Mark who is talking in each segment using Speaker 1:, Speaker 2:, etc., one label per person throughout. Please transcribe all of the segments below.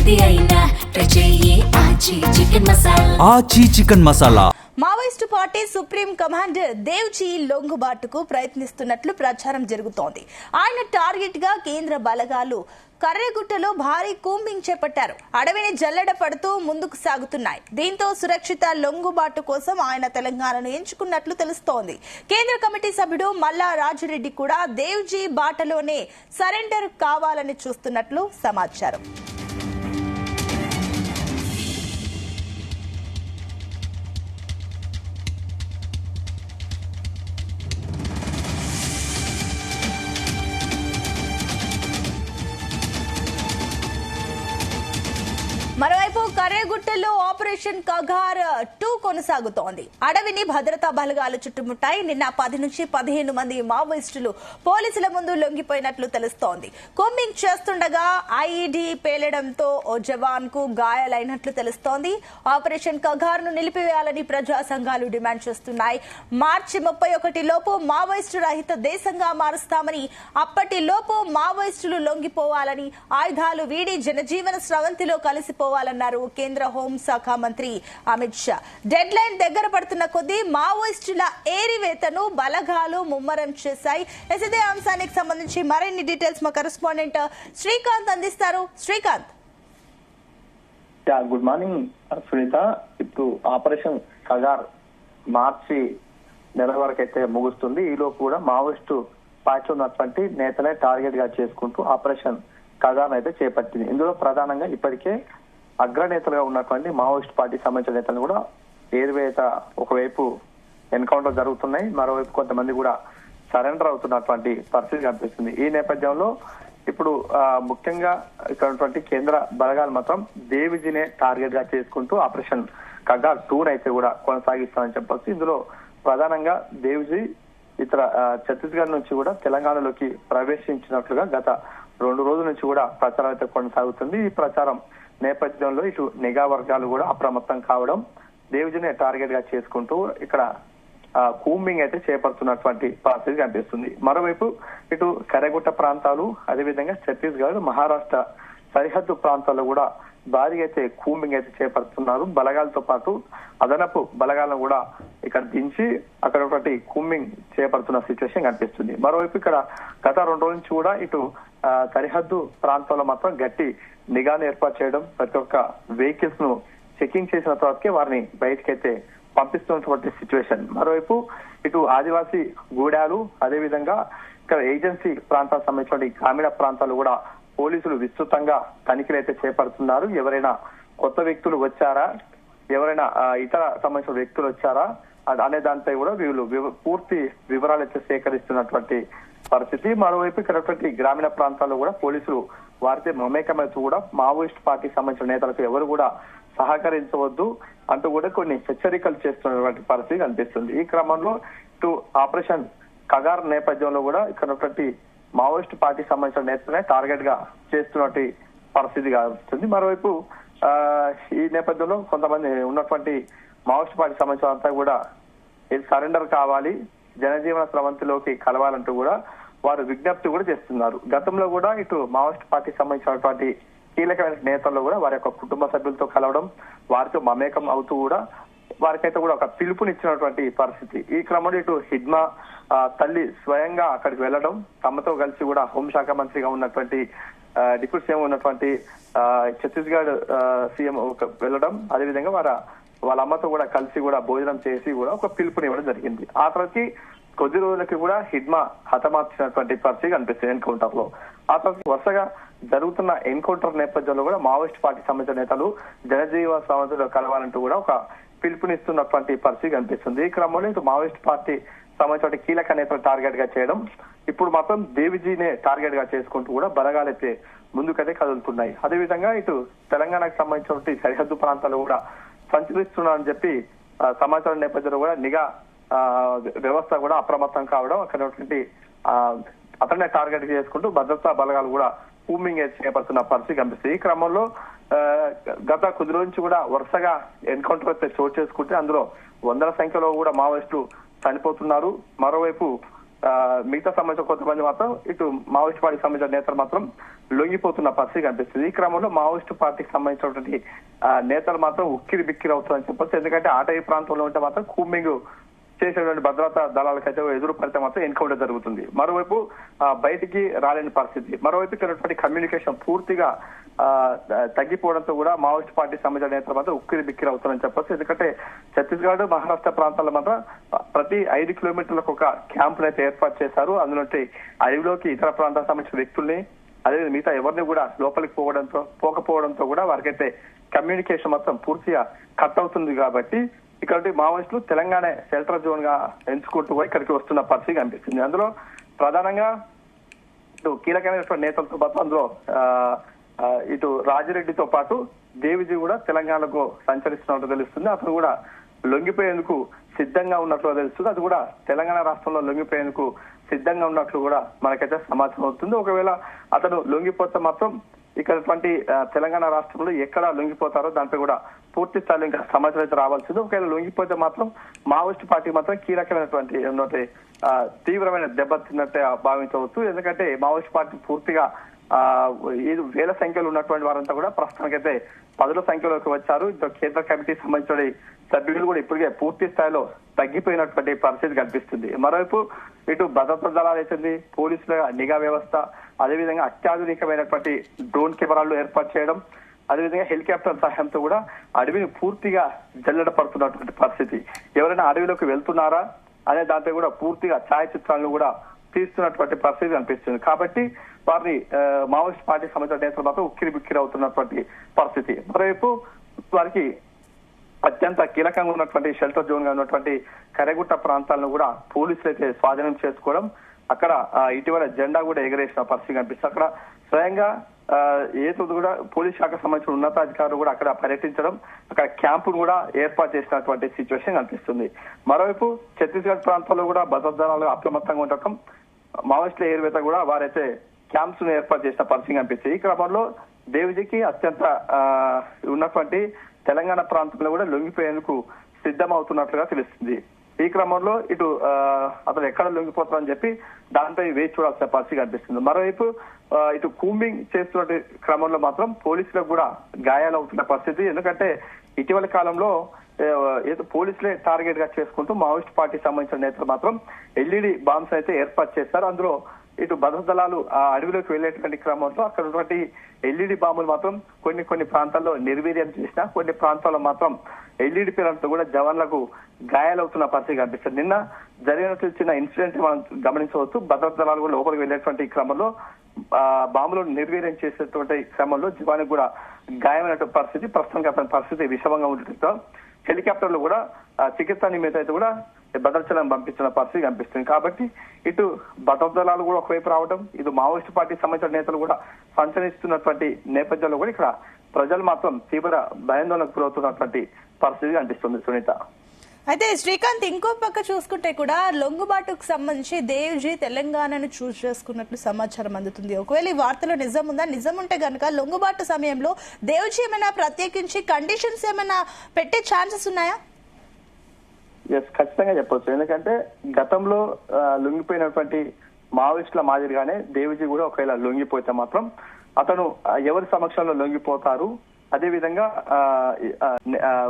Speaker 1: ఏది అయినా ట్రై చెయ్యి ఆచి chicken masala.
Speaker 2: Aachi chicken masala.
Speaker 3: Maoist party supreme commander Devji లొంగుబాటుకు ప్రయత్నిస్తున్నట్లు ప్రచారం జరుగుతోంది. ఆయన టార్గెట్ గా కేంద్ర బలగాలు కర్రెగుట్టలో భారీ కూంబింగ్ చేపట్టారు. అడవిని జల్లెడ పడుతూ ముందుకు సాగుతున్నాయి. దీంతో సురక్షిత లొంగుబాటు కోసం ఆయన తెలంగాణను ఎంచుకున్నట్లు తెలుస్తోంది. కేంద్ర కమిటీ సభ్యుడు మల్లా రాజిరెడ్డి కూడా దేవ్జీ బాటలోనే సరెండర్ కావాలని చూస్తున్నట్లు సమాచారం. మరోవైపు కర్రెగుట్టలో ఆపరేషన్ కగార్ 2 కొనసాగుతోంది. అడవిని భద్రతా బలగాలు చుట్టుముట్టాయి. నిన్న 10 నుంచి 15 మంది మావోయిస్టులు పోలీసుల ముందు లొంగిపోయినట్లు తెలుస్తోంది. కూంబింగ్ చేస్తుండగా ఐఈడీ పేలడంతో ఓ జవాన్ కు గాయాలైనట్లు తెలుస్తోంది. ఆపరేషన్ కగార్ ను నిలిపివేయాలని ప్రజా సంఘాలు డిమాండ్ చేస్తున్నాయి. మార్చి 31 లోపు మావోయిస్టు రహిత దేశంగా మారుస్తామని, అప్పటిలోపు మావోయిస్టులు లొంగిపోవాలని, ఆయుధాలు వీడి జనజీవన స్రవంతిలో కలిసిపోవాలన్నారు కేంద్ర హోంశాఖ మంత్రి అమిత్ షా. డెడ్ లైన్ దగ్గర పడుతున్న కొద్దీ మావోయిస్టుల ఏరివేతను బలగాలు ముమ్మరం చేశాయి. ఇదే అంశానికి సంబంధించి మరిన్ని డీటెయిల్స్ మా కరెస్పాండెంట్ శ్రీకాంత్ అందిస్తారు. Srikanth,
Speaker 4: good morning Sunitha. ఇప్పుడు ఆపరేషన్ కగార్ మార్చి నెల వరకు అయితే ముగుస్తుంది. ఈలోపు కూడా మావోయిస్టు పార్టీలో ఉన్నటువంటి నేతలే టార్గెట్ గా చేసుకుంటూ ఆపరేషన్ కగార్ అయితే చేపట్టింది. ఇందులో ప్రధానంగా ఇప్పటికే అగ్రనేతలుగా ఉన్నటువంటి మావోయిస్ట్ పార్టీ సంబంధించిన నేతలు కూడా ఏరువేత ఒకవైపు ఎన్కౌంటర్ జరుగుతున్నాయి, మరోవైపు కొంతమంది కూడా సరెండర్ అవుతున్నటువంటి పరిస్థితి కనిపిస్తుంది. ఈ నేపథ్యంలో ఇప్పుడు ముఖ్యంగా ఇక్కడ ఉన్నటువంటి కేంద్ర బలగాలు మాత్రం దేవిజీనే టార్గెట్ గా చేసుకుంటూ ఆపరేషన్ కగార్ 2 అయితే కూడా కొనసాగిస్తామని చెప్పొచ్చు. ఇందులో ప్రధానంగా దేవిజీ ఇతర ఛత్తీస్గఢ్ నుంచి కూడా తెలంగాణలోకి ప్రవేశించినట్లుగా గత 2 రోజుల నుంచి కూడా ప్రచారం అయితే కొనసాగుతుంది. ఈ ప్రచారం నేపథ్యంలో ఇటు నిఘా వర్గాలు కూడా అప్రమత్తం కావడం, దేవిజీని టార్గెట్ గా చేసుకుంటూ ఇక్కడ కూంబింగ్ అయితే చేపడుతున్నటువంటి పరిస్థితి కనిపిస్తుంది. మరోవైపు ఇటు కర్రెగుట్ట ప్రాంతాలు, అదేవిధంగా ఛత్తీస్గఢ్, మహారాష్ట్ర సరిహద్దు ప్రాంతాల్లో కూడా భారీగా అయితే కూంబింగ్ అయితే చేపడుతున్నారు. బలగాలతో పాటు అదనపు బలగాలను కూడా ఇక్కడ దించి అక్కడ ఒకటి కూంబింగ్ చేపడుతున్న సిచ్యువేషన్ కనిపిస్తుంది. మరోవైపు ఇక్కడ గత 2 రోజుల నుంచి కూడా ఇటు సరిహద్దు ప్రాంతాల్లో మాత్రం గట్టి నిఘాను ఏర్పాటు చేయడం, ప్రతి ఒక్క వెహికల్స్ ను చెకింగ్ చేసిన తర్వాతకే వారిని బయటకైతే పంపిస్తున్నటువంటి సిచ్యువేషన్. మరోవైపు ఇటు ఆదివాసీ గూడాలు, అదేవిధంగా ఇక్కడ ఏజెన్సీ ప్రాంతాలకు సంబంధించిన గ్రామీణ ప్రాంతాలు కూడా పోలీసులు విస్తృతంగా తనిఖీలు అయితే చేపడుతున్నారు. ఎవరైనా కొత్త వ్యక్తులు వచ్చారా, ఎవరైనా ఇతర సంబంధించిన వ్యక్తులు వచ్చారా అనే దానిపై కూడా వీళ్ళు పూర్తి వివరాలు అయితే సేకరిస్తున్నటువంటి పరిస్థితి. మరోవైపు ఇక్కడ గ్రామీణ ప్రాంతాల్లో కూడా పోలీసులు వారితో మమేకమవుతూ కూడా మావోయిస్ట్ పార్టీకి సంబంధించిన నేతలకు ఎవరు కూడా సహకరించవద్దు అంటూ కూడా కొన్ని హెచ్చరికలు చేస్తున్నటువంటి పరిస్థితి కనిపిస్తుంది. ఈ క్రమంలో ఇటు ఆపరేషన్ కగార్ నేపథ్యంలో కూడా ఇక్కడ మావోయిస్ట్ పార్టీ సంబంధించిన నేతలనే టార్గెట్ గా చేస్తున్నటువంటి పరిస్థితి కనిపిస్తుంది. మరోవైపు ఈ నేపథ్యంలో కొంతమంది ఉన్నటువంటి మావోయిస్ట్ పార్టీ సంబంధించిన అంతా కూడా ఇది సరెండర్ కావాలి, జనజీవన స్రవంతిలోకి కలవాలంటూ కూడా వారు విజ్ఞప్తి కూడా చేస్తున్నారు. గతంలో కూడా ఇటు మావోయిస్ట్ పార్టీ సంబంధించినటువంటి కీలకమైన నేతల్లో కూడా వారి యొక్క కుటుంబ సభ్యులతో కలవడం, వారితో మమేకం అవుతూ కూడా వారికైతే కూడా ఒక పిలుపునిచ్చినటువంటి పరిస్థితి. ఈ క్రమంలో ఇటు హిడ్మా తల్లి స్వయంగా అక్కడికి వెళ్లడం, తమతో కలిసి కూడా హోంశాఖ మంత్రిగా ఉన్నటువంటి డిప్యూటీ సీఎం ఉన్నటువంటి ఛత్తీస్గఢ్ సీఎం వెళ్లడం, అదేవిధంగా వాళ్ళ అమ్మతో కూడా కలిసి కూడా భోజనం చేసి కూడా ఒక పిలుపునివ్వడం జరిగింది. ఆ తర్వాత కొద్ది రోజులకి కూడా హిడ్మా హతమార్చినటువంటి పరిస్థితి కనిపిస్తుంది ఎన్కౌంటర్ లో. ఆ తర్వాత వరుసగా జరుగుతున్న ఎన్కౌంటర్ నేపథ్యంలో కూడా మావోయిస్ట్ పార్టీ సంబంధించిన నేతలు జనజీవన స్రవంతిలో కలవాలంటూ కూడా ఒక పిలుపునిస్తున్నటువంటి పరిస్థితి కనిపిస్తుంది. ఈ క్రమంలో ఇటు మావోయిస్ట్ పార్టీ సంబంధించిన కీలక నేతలు టార్గెట్ గా చేయడం, ఇప్పుడు మాత్రం దేవిజీనే టార్గెట్ గా చేసుకుంటూ కూడా బలగాలైతే ముందుకైతే కదులుతున్నాయి. అదేవిధంగా ఇటు తెలంగాణకు సంబంధించిన సరిహద్దు ప్రాంతాలు కూడా సంచరిస్తున్నారని చెప్పి సమాచారం నేపథ్యంలో కూడా నిఘా వ్యవస్థ కూడా అప్రమత్తం కావడం, అక్కడ అతన్నే టార్గెట్ చేసుకుంటూ భద్రతా బలగాలు కూడా కూంబింగ్ చేపడుతున్న పరిస్థితి కనిపిస్తుంది. ఈ క్రమంలో గత కొద్ది రోజు నుంచి కూడా వరుసగా ఎన్కౌంటర్ అయితే చోటు చేసుకుంటే అందులో వందల సంఖ్యలో కూడా మావోయిస్టులు చనిపోతున్నారు. మరోవైపు మిగతా సంబంధించిన కొంతమంది మాత్రం ఇటు మావోయిస్ట్ పార్టీకి సంబంధించిన నేతలు మాత్రం లొంగిపోతున్న పరిస్థితి కనిపిస్తుంది. ఈ క్రమంలో మావోయిస్టు పార్టీకి సంబంధించినటువంటి నేతలు మాత్రం ఉక్కిరి బిక్కిరి అవుతారని చెప్పొచ్చు. ఎందుకంటే ఆటవీ ప్రాంతంలో ఉంటే మాత్రం కూంబింగ్ చేసేటువంటి భద్రతా దళాలకైతే ఎదురు పడితే మాత్రం ఎన్కౌంటర్ జరుగుతుంది. మరోవైపు బయటికి రాలేని పరిస్థితి, మరోవైపు ఇక్కడ కమ్యూనికేషన్ పూర్తిగా తగ్గిపోవడంతో కూడా మావోయిస్ట్ పార్టీ సంబంధించిన నేతలు మాత్రం ఉక్కిరి బిక్కిరి అవుతారని చెప్పొచ్చు. ఎందుకంటే ఛత్తీస్గఢ్, మహారాష్ట్ర ప్రాంతాల్లో మాత్రం ప్రతి 5 కిలోమీటర్లకు ఒక క్యాంపులు అయితే ఏర్పాటు చేశారు. అందులో అడవిలోకి ఇతర ప్రాంతాలకు సంబంధించిన వ్యక్తుల్ని అదే మిగతా ఎవరిని కూడా లోపలికి పోకపోవడంతో కూడా వారికైతే కమ్యూనికేషన్ మొత్తం పూర్తిగా కట్ అవుతుంది. కాబట్టి ఇక్కడ మావోయిస్టులు తెలంగాణ షెల్టర్ జోన్ గా ఎంచుకుంటూ కూడా ఇక్కడికి వస్తున్న పరిస్థితి కనిపిస్తుంది. అందులో ప్రధానంగా ఇటు కీలకమైనటువంటి నేతలతో పాటు అందులో ఇటు రాజిరెడ్డితో పాటు దేవిజీ కూడా తెలంగాణకు సంచరిస్తున్నట్టు తెలుస్తుంది. అతను కూడా లొంగిపోయేందుకు సిద్ధంగా ఉన్నట్లు తెలుస్తుంది. అది కూడా తెలంగాణ రాష్ట్రంలో లొంగిపోయేందుకు సిద్ధంగా ఉన్నట్లు కూడా మనకైతే సమాచారం అవుతుంది. ఒకవేళ అతను లొంగిపోతే మాత్రం ఇక్కడ తెలంగాణ రాష్ట్రంలో ఎక్కడ లొంగిపోతారో దానిపై కూడా పూర్తి స్థాయిలో ఇంకా సమాచారం అయితే రావాల్సింది. ఒకవేళ లొంగిపోతే మాత్రం మావోయిస్ట్ పార్టీ మాత్రం కీలకమైనటువంటి తీవ్రమైన దెబ్బతిన్నట్టే భావించవచ్చు. ఎందుకంటే మావోయిస్ట్ పార్టీ పూర్తిగా వేల సంఖ్యలో ఉన్నటువంటి వారంతా కూడా ప్రస్తుతానికైతే 10ల సంఖ్యలోకి వచ్చారు. కేంద్ర కమిటీకి సంబంధించిన సభ్యులు కూడా ఇప్పటికే పూర్తి స్థాయిలో తగ్గిపోయినటువంటి పరిస్థితి కనిపిస్తుంది. మరోవైపు ఇటు భద్రతా దళాలు అయితే పోలీసుల నిఘా వ్యవస్థ, అదేవిధంగా అత్యాధునికమైనటువంటి డ్రోన్ కెమెరాలు ఏర్పాటు చేయడం, అదేవిధంగా హెలికాప్టర్ సహాయంతో కూడా అడవిని పూర్తిగా జల్లెడ పడుతున్నటువంటి పరిస్థితి. ఎవరైనా అడవిలోకి వెళ్తున్నారా అనే దాంట్లో కూడా పూర్తిగా ఛాయాచిత్రాలను కూడా తీస్తున్నటువంటి పరిస్థితి కనిపిస్తుంది. కాబట్టి వారిని మావోయిస్ట్ పార్టీ సంబంధించిన నేతలు మాత్రం ఉక్కిరి బిక్కిరి అవుతున్నటువంటి పరిస్థితి. మరోవైపు వారికి అత్యంత కీలకంగా ఉన్నటువంటి షెల్టర్ జోన్ గా ఉన్నటువంటి కరెగుట్ట ప్రాంతాలను కూడా పోలీసులు అయితే స్వాధీనం చేసుకోవడం, అక్కడ ఇటీవల జెండా కూడా ఎగరేసిన పరిస్థితి కనిపిస్తుంది. అక్కడ స్వయంగా కూడా పోలీస్ శాఖకు సంబంధించిన ఉన్నతాధికారులు కూడా అక్కడ పర్యటించడం, అక్కడ క్యాంపును కూడా ఏర్పాటు చేసినటువంటి సిచ్యువేషన్ కనిపిస్తుంది. మరోవైపు ఛత్తీస్గఢ్ ప్రాంతంలో కూడా భద్రతా దళాలు అప్రమత్తంగా ఉండటం, మావోయిస్టుల ఏరువేత కూడా వారైతే క్యాంప్స్ ను ఏర్పాటు చేసిన పరిస్థితి కనిపిస్తుంది. ఈ క్రమంలో దేవిజీకి అత్యంత ఉన్నటువంటి తెలంగాణ ప్రాంతంలో కూడా లొంగిపోయేందుకు సిద్ధమవుతున్నట్లుగా తెలుస్తుంది. ఈ క్రమంలో ఇటు అతను ఎక్కడ లొంగిపోతారని చెప్పి దానిపై వేచి చూడాల్సిన పరిస్థితి కనిపిస్తుంది. మరోవైపు ఇటు కూంబింగ్ చేస్తున్న క్రమంలో మాత్రం పోలీసులకు కూడా గాయాలవుతున్న పరిస్థితి. ఎందుకంటే ఇటీవల కాలంలో పోలీసులే టార్గెట్ గా చేసుకుంటూ మావోయిస్ట్ పార్టీకి సంబంధించిన నేతలు మాత్రం ఎల్ఈడి బాంబ్స్ అయితే ఏర్పాటు చేస్తారు. అందులో ఇటు భద్రతా దళాలు ఆ అడవిలోకి వెళ్లేటువంటి క్రమంలో అక్కడ ఉన్నటువంటి ఎల్ఈడి బాంబులు మాత్రం కొన్ని ప్రాంతాల్లో నిర్వీర్యం చేసిన, కొన్ని ప్రాంతాల్లో మాత్రం ఎల్ఈడి పేరుతో కూడా జవాన్లకు గాయాలవుతున్న పరిస్థితి కనిపిస్తుంది. నిన్న జరిగినట్లు చిన్న ఇన్సిడెంట్ మనం గమనించవచ్చు. భద్రతా దళాలు కూడా లోపలికి వెళ్లేటువంటి క్రమంలో బాంబులను నిర్వీర్యం చేసేటువంటి క్రమంలో జవానికి కూడా గాయమైనటువంటి పరిస్థితి. ప్రస్తుతానికి అతని పరిస్థితి విషమంగా ఉండటంతో హెలికాప్టర్లు కూడా చికిత్స నిమిత్తం అయితే కూడా భద్రాచలం పంపించిన పరిస్థితి కనిపిస్తుంది. కాబట్టి ఇటు భద్రతా దళాలు కూడా ఒకవైపు రావడం, ఇటు మావోయిస్టు పార్టీకి సంబంధించిన నేతలు కూడా సంచరిస్తున్నటువంటి నేపథ్యంలో కూడా ఇక్కడ ప్రజలు మాత్రం తీవ్ర భయాందోళనకు గురవుతున్నటువంటి పరిస్థితి కనిపిస్తుంది. సునీత,
Speaker 3: అయితే శ్రీకాంత్, ఇంకో పక్క చూసుకుంటే కూడా లొంగుబాటుకు సంబంధించి దేవ్జీ తెలంగాణను చూస్ చేసుకున్నట్లు సమాచారం అందుతుంది. ఒకవేళ ఈ వార్తలో నిజం ఉందా? నిజం ఉంటే గనక లొంగుబాటు సమయంలో దేవ్జీ ఏమైనా ప్రత్యేకించి కండిషన్స్ ఏమైనా పెట్టే ఛాన్సెస్ ఉన్నాయా?
Speaker 4: ఖచ్చితంగా చెప్పొచ్చు. ఎందుకంటే గతంలో లొంగిపోయినటువంటి మావోయిస్టుల మాదిరిగానే దేవిజీ కూడా ఒకవేళ లొంగిపోతే మాత్రం అతను ఎవరి సమక్షంలో లొంగిపోతారు, అదేవిధంగా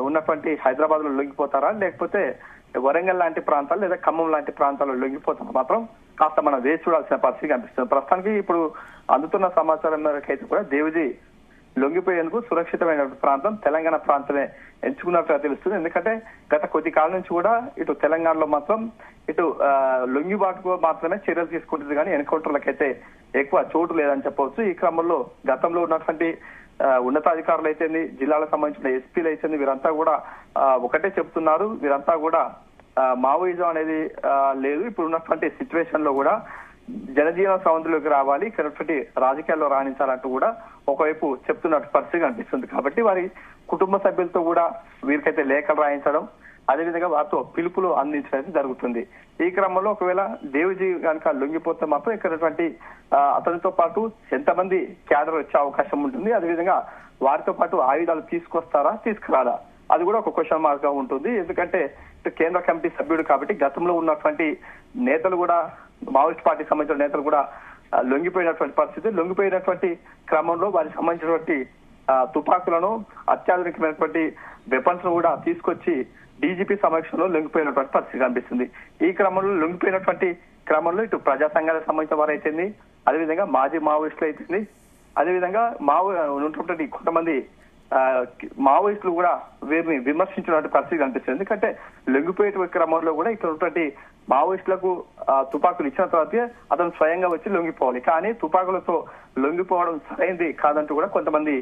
Speaker 4: ఉన్నటువంటి హైదరాబాద్ లో లొంగిపోతారా, లేకపోతే వరంగల్ లాంటి ప్రాంతాలు లేదా ఖమ్మం లాంటి ప్రాంతాల్లో లొంగిపోతారా మాత్రం కాస్త మనం వేచి చూడాల్సిన పరిస్థితి కనిపిస్తుంది. ప్రస్తుతానికి ఇప్పుడు అందుతున్న సమాచారం మేరకు అయితే కూడా దేవిజీ లొంగిపోయేందుకు సురక్షితమైన ప్రాంతం తెలంగాణ ప్రాంతమే ఎంచుకున్నట్టుగా తెలుస్తుంది. ఎందుకంటే గత కొద్ది కాలం నుంచి కూడా ఇటు తెలంగాణలో మాత్రం ఇటు లొంగిబాటుకు మాత్రమే చర్యలు తీసుకుంటుంది, కానీ ఎన్కౌంటర్లకైతే ఎక్కువ చోటు లేదని చెప్పవచ్చు. ఈ క్రమంలో గతంలో ఉన్నటువంటి ఉన్నతాధికారులు అయితే, జిల్లాలకు సంబంధించిన ఎస్పీలు అయితే వీరంతా కూడా ఒకటే చెప్తున్నారు. వీరంతా కూడా మావోయిజం అనేది లేదు, ఇప్పుడు ఉన్నటువంటి సిచ్యువేషన్ లో కూడా జనజీవన సౌందర్యంలోకి రావాలి, ఇక్కడ రాజకీయాల్లో రాణించాలంటూ కూడా ఒకవైపు చెప్తున్నట్టు పరిస్థితి కనిపిస్తుంది. కాబట్టి వారి కుటుంబ సభ్యులతో కూడా వీరికైతే లేఖలు రాయించడం, అదేవిధంగా వారితో పిలుపులు అందించడం జరుగుతుంది. ఈ క్రమంలో ఒకవేళ దేవిజీ కనుక లొంగిపోతే మాత్రం ఇక్కడ అతనితో పాటు ఎంతమంది క్యాడర్ వచ్చే అవకాశం ఉంటుంది, అదేవిధంగా వారితో పాటు ఆయుధాలు తీసుకొస్తారా తీసుకురాదా, అది కూడా ఒక క్వశ్చన్ మార్క్ గా ఉంటుంది. ఎందుకంటే కేంద్ర కమిటీ సభ్యుడు కాబట్టి గతంలో ఉన్నటువంటి నేతలు కూడా మావోయిస్ట్ పార్టీకి సంబంధించిన నేతలు కూడా లొంగిపోయినటువంటి పరిస్థితి. లొంగిపోయినటువంటి క్రమంలో వారికి సంబంధించినటువంటి తుపాకులను, అత్యాధునికమైనటువంటి వెపన్స్ కూడా తీసుకొచ్చి డీజీపీ సమక్షంలో లొంగిపోయినటువంటి పరిస్థితి కనిపిస్తుంది. ఈ క్రమంలో లొంగిపోయినటువంటి క్రమంలో ఇటు ప్రజా సంఘాలకు సంబంధించిన వారు అయితేంది, అదేవిధంగా మాజీ మావోయిస్టులు అయితేంది, అదేవిధంగా ఉన్నటువంటి కొంతమంది మావోయిస్టులు కూడా వీరిని విమర్శించినటువంటి పరిస్థితి కనిపిస్తుంది. ఎందుకంటే లొంగిపోయే క్రమంలో కూడా ఇక్కడ ఉన్నటువంటి మావోయిస్టులకు తుపాకులు ఇచ్చిన తర్వాత అతను స్వయంగా వచ్చి లొంగిపోవాలి, కానీ తుపాకులతో లొంగిపోవడం సరైంది కాదంటూ కూడా కొంతమంది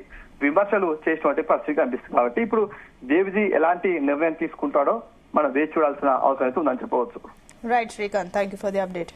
Speaker 4: విమర్శలు చేసినటువంటి పరిస్థితి కనిపిస్తుంది. కాబట్టి ఇప్పుడు దేవిజీ ఎలాంటి నిర్ణయం తీసుకుంటాడో మనం వేచి చూడాల్సిన అవసరం అయితే ఉందని చెప్పవచ్చు.
Speaker 3: Right Srikanth, thank you for the update.